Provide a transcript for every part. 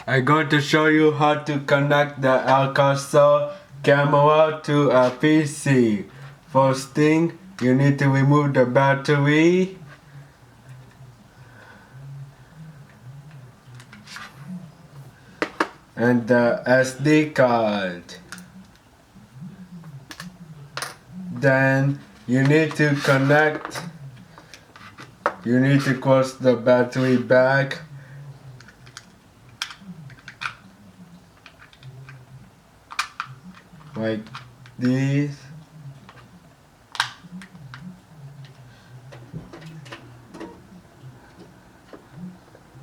I'm going to show you how to connect the akaso camera to a PC. First thing, you need to remove the battery and the SD card. Then you need to close the battery back like this.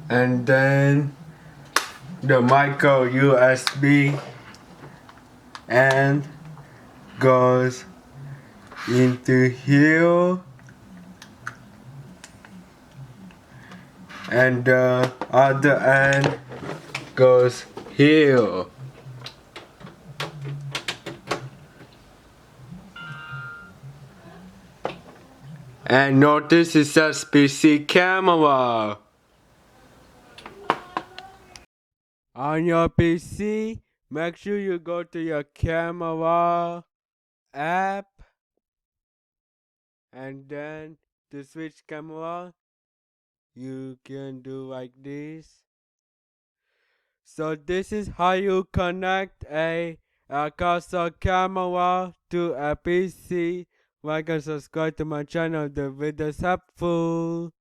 And then the micro USB end goes into here, and the other end goes here. And notice it says PC camera. On your PC, make sure you go to your camera app, and then to switch camera, you can do like this. So this is how you connect a akaso camera to a PC. Like and subscribe to my channel. The video is helpful.